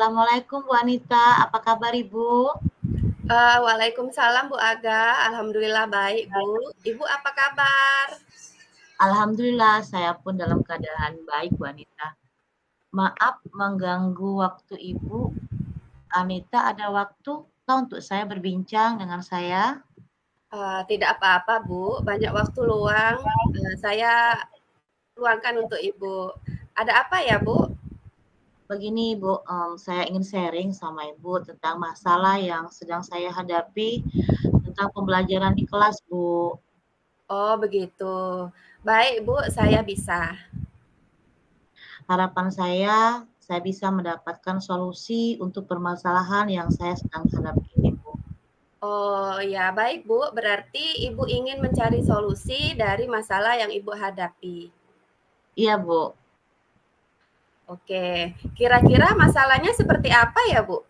Assalamualaikum Bu Anita, apa kabar Ibu? Waalaikumsalam Bu Aga, alhamdulillah baik Bu. Ibu apa kabar? Alhamdulillah saya pun dalam keadaan baik Bu Anita. Maaf mengganggu waktu Ibu. Anita ada waktu kah untuk saya berbincang dengan saya? Tidak apa-apa Bu, banyak waktu luang, saya luangkan untuk Ibu. Ada apa ya Bu? Begini Bu, saya ingin sharing sama Ibu tentang masalah yang sedang saya hadapi tentang pembelajaran di kelas Bu. Oh begitu. Baik Bu, saya bisa. Harapan saya bisa mendapatkan solusi untuk permasalahan yang saya sedang hadapi ini Bu. Oh ya baik Bu, berarti Ibu ingin mencari solusi dari masalah yang Ibu hadapi. Iya Bu. Oke, kira-kira masalahnya seperti apa ya Bu?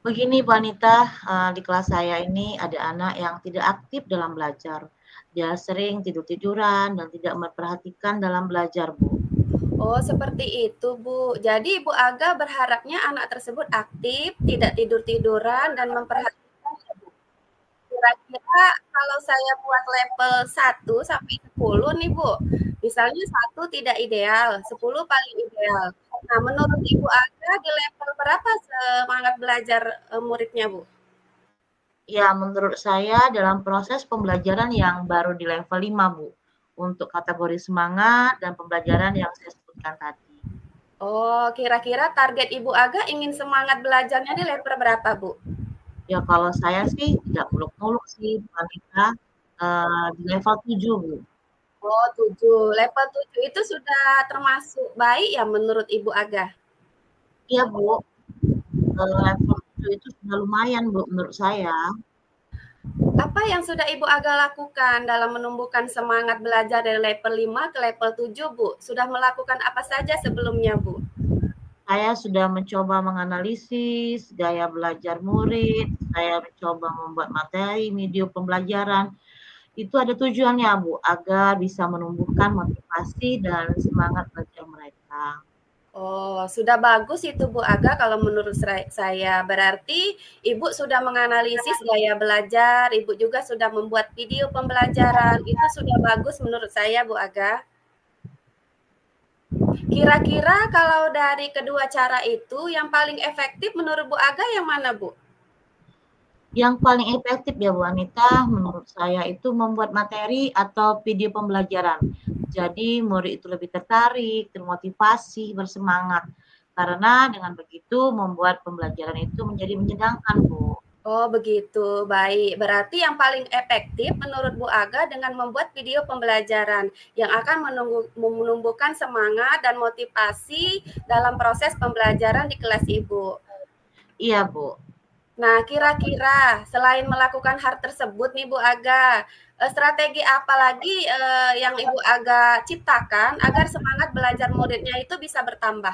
Begini Bu Anita, di kelas saya ini ada anak yang tidak aktif dalam belajar. Dia sering tidur-tiduran dan tidak memperhatikan dalam belajar, Bu. Oh, seperti itu, Bu. Jadi Ibu Aga berharapnya anak tersebut aktif, tidak tidur-tiduran, dan memperhatikan ya, Bu. Kira-kira kalau saya buat level 1 sampai 10 nih, Bu. Misalnya 1 tidak ideal, 10 paling ideal. Nah, menurut Ibu Aga di level berapa semangat belajar muridnya, Bu? Ya, menurut saya dalam proses pembelajaran yang baru di level 5, Bu. Untuk kategori semangat dan pembelajaran yang saya sebutkan tadi. Oh, kira-kira target Ibu Aga ingin semangat belajarnya di level berapa, Bu? Ya, kalau saya sih tidak muluk-muluk sih, Bu Anita, di level 7, Bu. Oh, 7. Level 7 itu sudah termasuk baik ya menurut Ibu Aga? Iya, Bu, level 7 itu sudah lumayan, Bu, menurut saya. Apa yang sudah Ibu Aga lakukan dalam menumbuhkan semangat belajar dari level 5 ke level 7, Bu? Sudah melakukan apa saja sebelumnya, Bu? Saya sudah mencoba menganalisis gaya belajar murid, saya mencoba membuat materi video pembelajaran. Itu ada tujuannya, Bu, agar bisa menumbuhkan motivasi dan semangat belajar mereka. Oh, sudah bagus itu Bu Aga kalau menurut saya. Berarti Ibu sudah menganalisis gaya belajar, Ibu juga sudah membuat video pembelajaran. Itu sudah bagus menurut saya, Bu Aga. Kira-kira kalau dari kedua cara itu, yang paling efektif menurut Bu Aga yang mana, Bu? Yang paling efektif ya Bu Anita, menurut saya itu membuat materi atau video pembelajaran. Jadi murid itu lebih tertarik, termotivasi, bersemangat. Karena dengan begitu membuat pembelajaran itu menjadi menyenangkan, Bu. Oh begitu, baik. Berarti yang paling efektif menurut Bu Aga dengan membuat video pembelajaran yang akan menumbuhkan semangat dan motivasi dalam proses pembelajaran di kelas Ibu. Iya, Bu. Nah, kira-kira selain melakukan hal tersebut nih Bu Aga, strategi apa lagi yang Ibu Aga ciptakan agar semangat belajar muridnya itu bisa bertambah?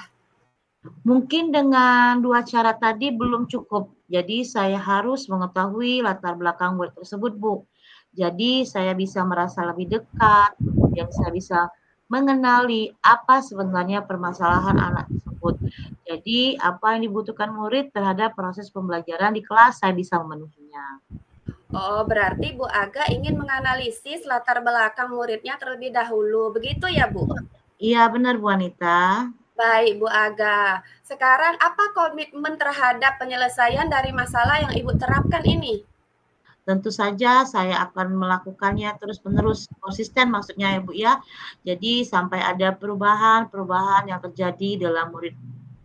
Mungkin dengan 2 cara tadi belum cukup. Jadi saya harus mengetahui latar belakang murid tersebut, Bu. Jadi saya bisa merasa lebih dekat, kemudian saya bisa mengenali apa sebenarnya permasalahan anak tersebut. Jadi apa yang dibutuhkan murid terhadap proses pembelajaran di kelas saya bisa memenuhinya. Oh, berarti Bu Aga ingin menganalisis latar belakang muridnya terlebih dahulu. Begitu ya, Bu? Iya benar Bu Anita. Baik, Bu Aga. Sekarang apa komitmen terhadap penyelesaian dari masalah yang Ibu terapkan ini? Tentu saja saya akan melakukannya terus-menerus, konsisten maksudnya ya Bu ya. Jadi sampai ada perubahan-perubahan yang terjadi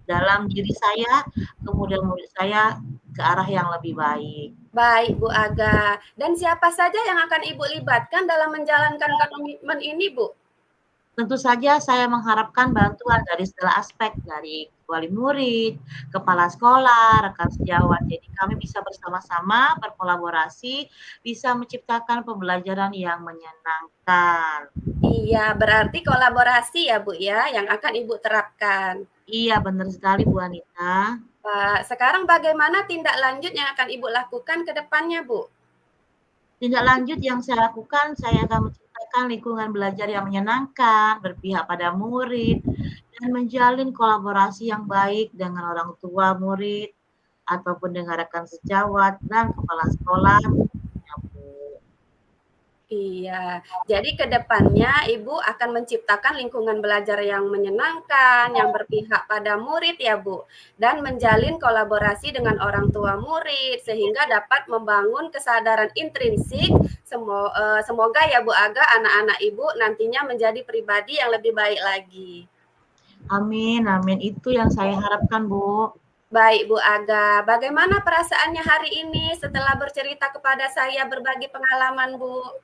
dalam diri saya, kemudian murid saya ke arah yang lebih baik. Baik, Bu Aga. Dan siapa saja yang akan Ibu libatkan dalam menjalankan komitmen ini, Bu? Tentu saja saya mengharapkan bantuan dari segala aspek, dari wali murid, kepala sekolah, rekan sejawat. Jadi kami bisa bersama-sama berkolaborasi, bisa menciptakan pembelajaran yang menyenangkan. Iya, berarti kolaborasi ya, Bu ya, yang akan Ibu terapkan. Iya, benar sekali Bu Anita. Pak, sekarang bagaimana tindak lanjut yang akan Ibu lakukan ke depannya, Bu? Tindak lanjut yang saya lakukan, saya akan menciptakan lingkungan belajar yang menyenangkan, berpihak pada murid, dan menjalin kolaborasi yang baik dengan orang tua murid ataupun dengan rekan sejawat dan kepala sekolah tentunya, Bu. Iya, jadi ke depannya Ibu akan menciptakan lingkungan belajar yang menyenangkan, yang berpihak pada murid ya Bu, dan menjalin kolaborasi dengan orang tua murid sehingga dapat membangun kesadaran intrinsik. Semoga ya Bu Aga anak-anak Ibu nantinya menjadi pribadi yang lebih baik lagi. Amin, amin. Itu yang saya harapkan, Bu. Baik Bu Aga, bagaimana perasaannya hari ini setelah bercerita kepada saya berbagi pengalaman Bu?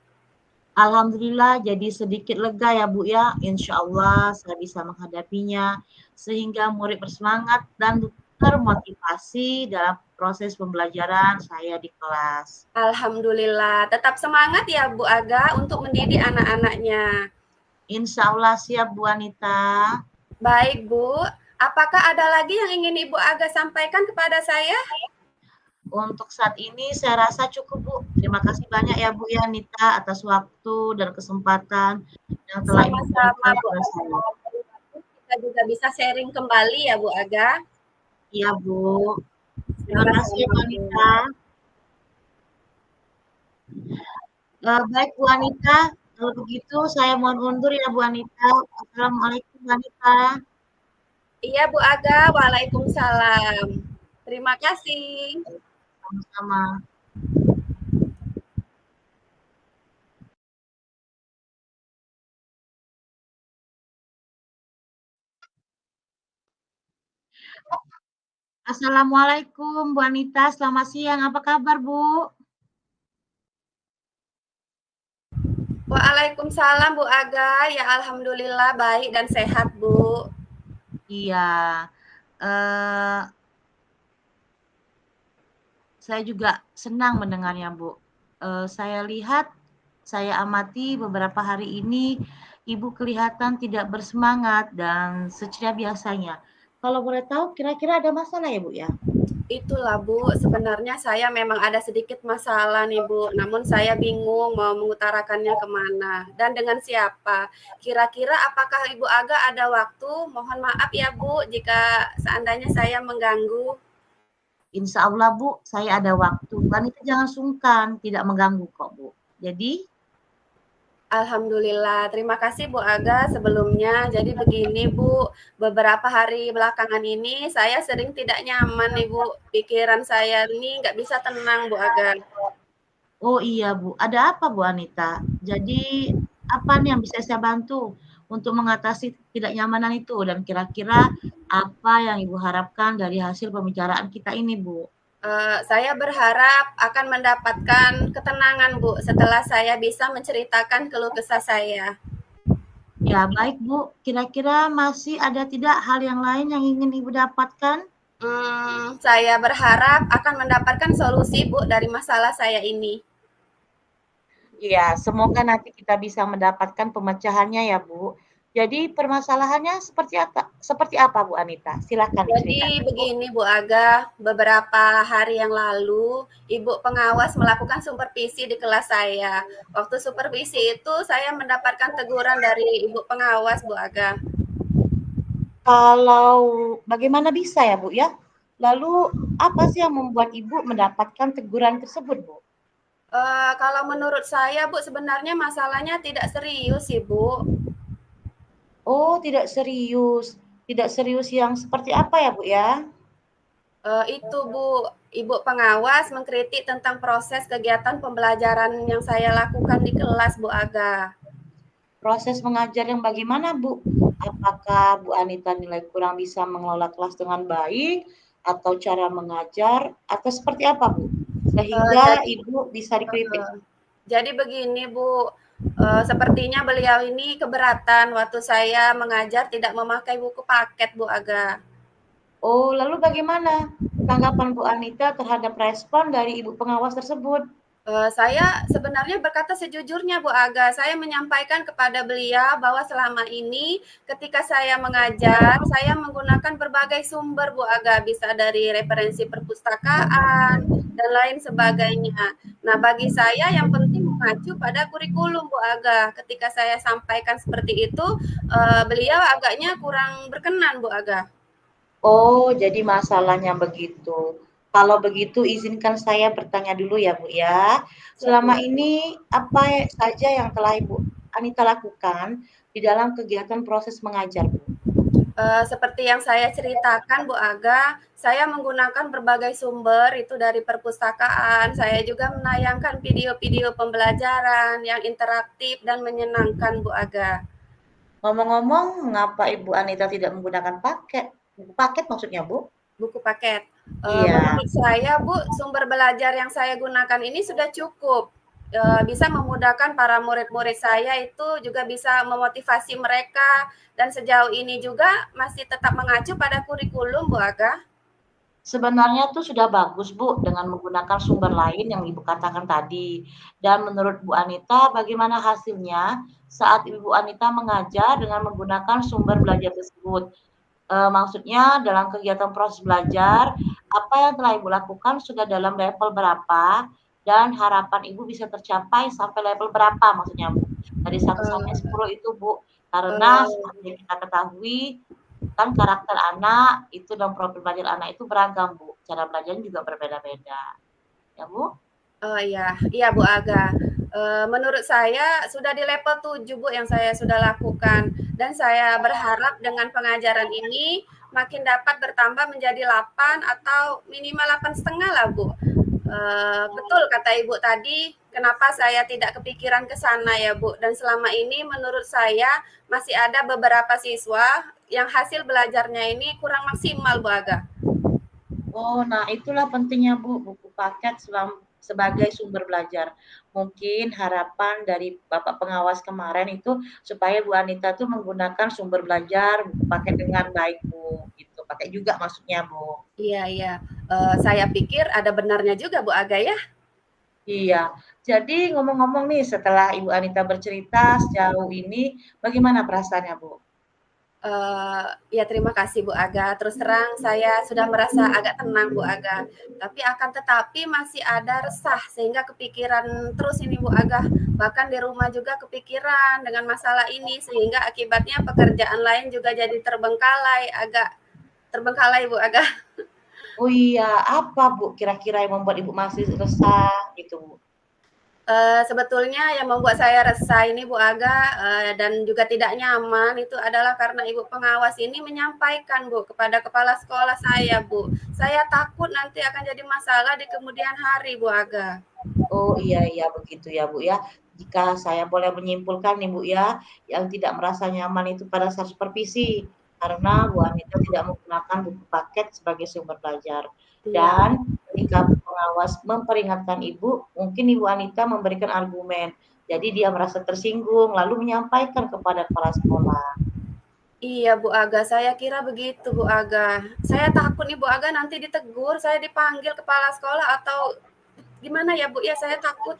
Alhamdulillah jadi sedikit lega ya Bu ya. Insya Allah saya bisa menghadapinya sehingga murid bersemangat dan termotivasi dalam proses pembelajaran saya di kelas. Alhamdulillah, tetap semangat ya Bu Aga untuk mendidik anak-anaknya. Insya Allah siap Bu Anita. Baik Bu, apakah ada lagi yang ingin Ibu Aga sampaikan kepada saya? Untuk saat ini saya rasa cukup Bu. Terima kasih banyak ya Bu ya Anita atas waktu dan kesempatan yang telah Ibu Sama-sama berikan Bu kepada saya. Aga. Kita juga bisa sharing kembali ya Bu Aga. Iya Bu. Terima kasih Sama-sama Bu Bu. Anita. Baik Bu Anita, kalau begitu saya mohon undur ya Bu Anita. Assalamualaikum Bu Anita. Iya Bu Aga, waalaikumsalam. Terima kasih. Sama-sama. Assalamualaikum Bu Anita, selamat siang. Apa kabar Bu? Waalaikumsalam Bu Aga, ya alhamdulillah baik dan sehat Bu. Iya, eh, saya juga senang mendengarnya Bu. Saya lihat, saya amati beberapa hari ini Ibu kelihatan tidak bersemangat dan seceria biasanya. Kalau boleh tahu kira-kira ada masalah ya Bu ya? Itulah Bu, sebenarnya saya memang ada sedikit masalah nih Bu, namun saya bingung mau mengutarakannya kemana dan dengan siapa. Kira-kira apakah Ibu Aga ada waktu? Mohon maaf ya Bu jika seandainya saya mengganggu. Insya Allah Bu, saya ada waktu. Wanita jangan sungkan, tidak mengganggu kok Bu. Jadi, Alhamdulillah, terima kasih Bu Aga sebelumnya. Jadi begini Bu, beberapa hari belakangan ini saya sering tidak nyaman nih Bu. Pikiran saya ini nggak bisa tenang Bu Aga. oh iya Bu, ada apa Bu Anita? Jadi, apa nih yang bisa saya bantu untuk mengatasi ketidaknyamanan itu? Dan kira-kira apa yang Ibu harapkan dari hasil pembicaraan kita ini Bu? Saya berharap akan mendapatkan ketenangan Bu setelah saya bisa menceritakan keluh kesah saya. Ya baik Bu, kira-kira masih ada tidak hal yang lain yang ingin Ibu dapatkan? Saya berharap akan mendapatkan solusi Bu dari masalah saya ini. Iya, semoga nanti kita bisa mendapatkan pemecahannya ya Bu. Jadi permasalahannya seperti apa Bu Anita? Silakan Jadi diceritakan Bu. begini Bu Aga, beberapa hari yang lalu Ibu pengawas melakukan supervisi di kelas saya. Waktu supervisi itu saya mendapatkan teguran dari Ibu pengawas Bu Aga. Kalau bagaimana bisa ya Bu ya? Lalu apa sih yang membuat Ibu mendapatkan teguran tersebut Bu? Kalau menurut saya Bu sebenarnya masalahnya tidak serius sih Bu. Oh tidak serius. Tidak serius yang seperti apa ya Bu ya? Itu Bu, Ibu pengawas mengkritik tentang proses kegiatan pembelajaran yang saya lakukan di kelas Bu Aga. Proses mengajar yang bagaimana Bu? Apakah Bu Anita nilai kurang bisa mengelola kelas dengan baik? Atau cara mengajar? Atau seperti apa Bu? Sehingga Jadi, Ibu bisa dikritik. jadi begini Bu, sepertinya beliau ini keberatan waktu saya mengajar tidak memakai buku paket Bu Aga. Oh, lalu bagaimana tanggapan Bu Anita terhadap respon dari Ibu pengawas tersebut? Saya sebenarnya berkata sejujurnya Bu Aga, saya menyampaikan kepada beliau bahwa selama ini ketika saya mengajar, saya menggunakan berbagai sumber Bu Aga, bisa dari referensi perpustakaan dan lain sebagainya. Nah, bagi saya yang penting bukan mengacu pada kurikulum Bu Aga. Ketika saya sampaikan seperti itu, beliau agaknya kurang berkenan Bu Aga. Oh, jadi masalahnya begitu. Kalau begitu izinkan saya bertanya dulu ya, Bu, ya. Siap Selama Bu. ini apa saja yang telah Ibu Anita lakukan di dalam kegiatan proses mengajar, Bu? Seperti yang saya ceritakan Bu Aga, saya menggunakan berbagai sumber itu dari perpustakaan, saya juga menayangkan video-video pembelajaran yang interaktif dan menyenangkan Bu Aga. Ngomong-ngomong, mengapa Ibu Anita tidak menggunakan paket? Buku paket maksudnya, Bu? Buku paket. Iya. Menurut saya Bu, sumber belajar yang saya gunakan ini sudah cukup. Bisa memudahkan para murid-murid saya itu juga bisa memotivasi mereka dan sejauh ini juga masih tetap mengacu pada kurikulum Bu Aga. Sebenarnya tuh sudah bagus, Bu, dengan menggunakan sumber lain yang Ibu katakan tadi. Dan menurut Bu Anita, bagaimana hasilnya saat Ibu Anita mengajar dengan menggunakan sumber belajar tersebut? Maksudnya dalam kegiatan proses belajar, apa yang telah Ibu lakukan sudah dalam level berapa dan harapan Ibu bisa tercapai sampai level berapa maksudnya, Bu? Dari 1 sampai Eh, 10 itu, Bu. Karena eh, seperti yang kita ketahui, kan karakter anak itu dan profil belajar anak itu beragam, Bu. Cara belajarnya juga berbeda-beda. Ya, Bu? oh iya, iya Bu Aga. Menurut saya sudah di level 7 Bu yang saya sudah lakukan dan saya berharap dengan pengajaran ini makin dapat bertambah menjadi 8 atau minimal 8,5 lah Bu. Betul kata Ibu tadi, kenapa saya tidak kepikiran ke sana ya Bu. Dan selama ini menurut saya masih ada beberapa siswa yang hasil belajarnya ini kurang maksimal Bu Aga. Oh, nah itulah pentingnya Bu, buku paket sebagai sumber belajar. Mungkin harapan dari Bapak pengawas kemarin itu supaya Bu Anita tuh menggunakan sumber belajar buku paket dengan baik, Bu, gitu. Pakai juga maksudnya, Bu. Iya, iya. Saya pikir ada benarnya juga Bu Aga ya. Iya. Jadi ngomong-ngomong nih setelah Ibu Anita bercerita sejauh ini, bagaimana perasaannya, Bu? Ya terima kasih Bu Aga. Terus terang saya sudah merasa agak tenang Bu Aga. Tapi akan tetapi masih ada resah sehingga kepikiran terus ini Bu Aga. Bahkan di rumah juga kepikiran dengan masalah ini sehingga akibatnya pekerjaan lain juga jadi terbengkalai, agak terbengkalai Bu Aga. Oh iya, apa Bu kira-kira yang membuat Ibu masih resah gitu, Bu? Sebetulnya yang membuat saya resah ini Bu Aga, dan juga tidak nyaman itu adalah karena ibu pengawas ini menyampaikan Bu kepada kepala sekolah saya Bu. Saya takut nanti akan jadi masalah di kemudian hari Bu Aga. Oh iya iya begitu ya Bu ya. Jika saya boleh menyimpulkan nih Bu ya, yang tidak merasa nyaman itu pada saat supervisi, karena Bu Anita tidak menggunakan buku paket sebagai sumber belajar. Iya. Dan ketika pengawas memperingatkan Ibu, mungkin Ibu Anita memberikan argumen. Jadi dia merasa tersinggung, lalu menyampaikan kepada kepala sekolah. Iya Bu Aga, saya kira begitu Bu Aga. Saya takut nih Bu Aga nanti ditegur, saya dipanggil kepala sekolah atau gimana ya Bu ya, saya takut.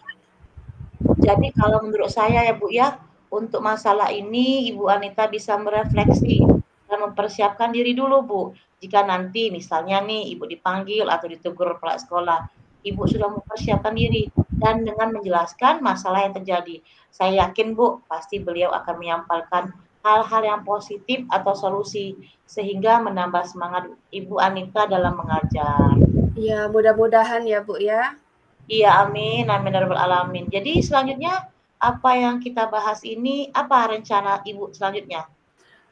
Jadi kalau menurut saya ya Bu ya, untuk masalah ini Ibu Anita bisa merefleksi dan mempersiapkan diri dulu Bu. Jika nanti misalnya nih Ibu dipanggil atau ditegur kepala sekolah, Ibu sudah mempersiapkan diri dan dengan menjelaskan masalah yang terjadi. Saya yakin Bu, pasti beliau akan menyampaikan hal-hal yang positif atau solusi sehingga menambah semangat Ibu Anita dalam mengajar. Iya, mudah-mudahan ya Bu ya. Iya, amin, amin ya rabbal alamin. Jadi selanjutnya apa yang kita bahas ini, apa rencana Ibu selanjutnya?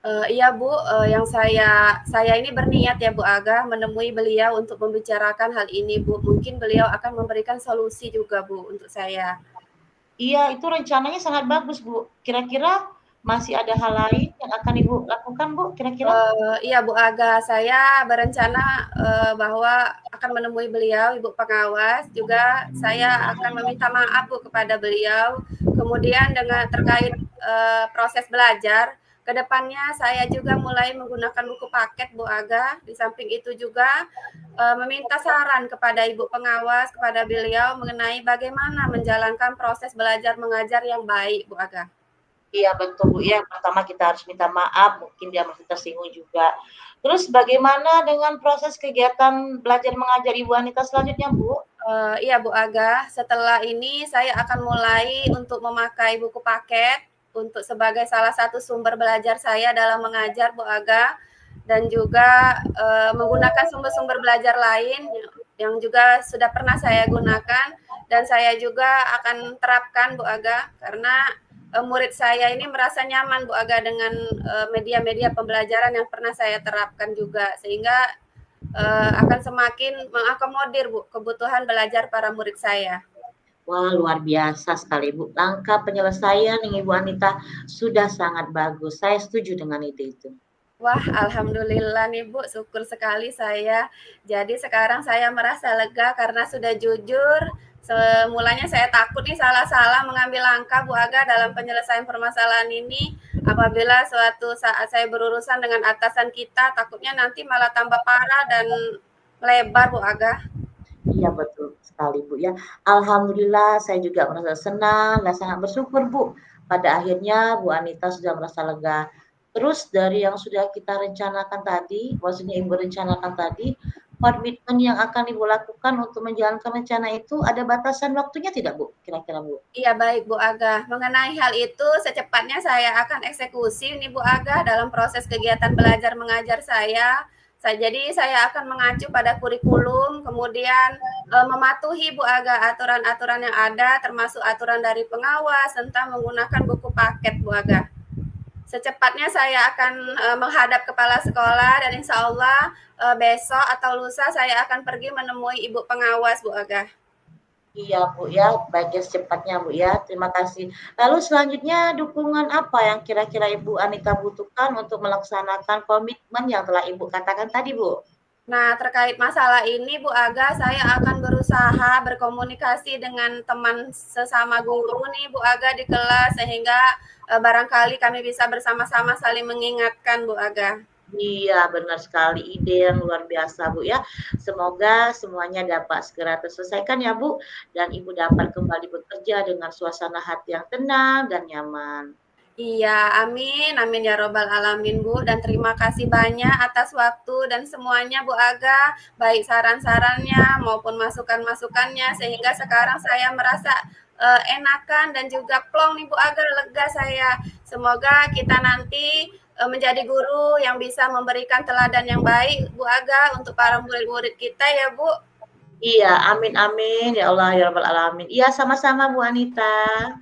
Iya Bu, yang saya ini berniat ya Bu Aga menemui beliau untuk membicarakan hal ini Bu. Mungkin beliau akan memberikan solusi juga Bu untuk saya. Iya, itu rencananya sangat bagus, Bu. Kira-kira masih ada hal lain yang akan Ibu lakukan, Bu, kira-kira? Iya Bu Aga, saya berencana bahwa akan menemui beliau, Ibu pengawas. Juga saya akan meminta maaf Bu kepada beliau. Kemudian dengan terkait proses belajar, kedepannya saya juga mulai menggunakan buku paket Bu Aga. Di samping itu juga meminta saran kepada Ibu pengawas, kepada beliau mengenai bagaimana menjalankan proses belajar mengajar yang baik Bu Aga. Iya, betul, Bu. Ya, pertama kita harus minta maaf, mungkin dia masih tersinggung juga. Terus bagaimana dengan proses kegiatan belajar mengajar Ibu Anita selanjutnya, Bu? Iya Bu Aga, setelah ini saya akan mulai untuk memakai buku paket untuk sebagai salah satu sumber belajar saya dalam mengajar Bu Aga, dan juga menggunakan sumber-sumber belajar lain yang juga sudah pernah saya gunakan, dan saya juga akan terapkan Bu Aga, karena murid saya ini merasa nyaman Bu Aga dengan media-media pembelajaran yang pernah saya terapkan juga, sehingga akan semakin mengakomodir Bu kebutuhan belajar para murid saya. Wah, luar biasa sekali, Bu. Langkah penyelesaian yang Ibu Anita sudah sangat bagus. Saya setuju dengan ide itu. Wah, alhamdulillah nih Bu, syukur sekali saya. Jadi sekarang saya merasa lega karena sudah jujur. Semulanya saya takut nih salah-salah mengambil langkah Bu Aga dalam penyelesaian permasalahan ini. Apabila suatu saat saya berurusan dengan atasan kita, takutnya nanti malah tambah parah dan lebar Bu Aga. Iya, betul sekali, Bu, ya. Alhamdulillah saya juga merasa senang dan sangat bersyukur, Bu. Pada akhirnya Bu Anita sudah merasa lega. Terus dari yang sudah kita rencanakan tadi, maksudnya Ibu rencanakan tadi, komitmen yang akan Ibu lakukan untuk menjalankan rencana itu ada batasan waktunya tidak, Bu? Kira-kira, Bu? Iya baik Bu Aga. Mengenai hal itu secepatnya saya akan eksekusi nih Bu Aga dalam proses kegiatan belajar mengajar saya. Jadi saya akan mengacu pada kurikulum, kemudian mematuhi Bu Aga aturan-aturan yang ada, termasuk aturan dari pengawas tentang menggunakan buku paket Bu Aga. Secepatnya saya akan menghadap kepala sekolah, dan insya Allah besok atau lusa saya akan pergi menemui ibu pengawas Bu Aga. Iya, Bu, ya, baiknya secepatnya, Bu, ya. Terima kasih. Lalu selanjutnya dukungan apa yang kira-kira Ibu Anita butuhkan untuk melaksanakan komitmen yang telah Ibu katakan tadi, Bu? Nah, terkait masalah ini Bu Aga, saya akan berusaha berkomunikasi dengan teman sesama guru nih Bu Aga di kelas, sehingga barangkali kami bisa bersama-sama saling mengingatkan Bu Aga. Iya, benar sekali. Ide yang luar biasa, Bu, ya. Semoga semuanya dapat segera terselesaikan ya, Bu, dan Ibu dapat kembali bekerja dengan suasana hati yang tenang dan nyaman. Iya, amin, amin ya robbal alamin Bu, dan terima kasih banyak atas waktu dan semuanya Bu Aga, baik saran-sarannya maupun masukan-masukannya, sehingga sekarang saya merasa enakan dan juga plong nih Bu Aga, lega saya. Semoga kita nanti menjadi guru yang bisa memberikan teladan yang baik Bu Aga untuk para murid-murid kita ya Bu. Iya, amin amin, ya Allah, ya rabbal alamin. Iya, sama-sama Bu Anita.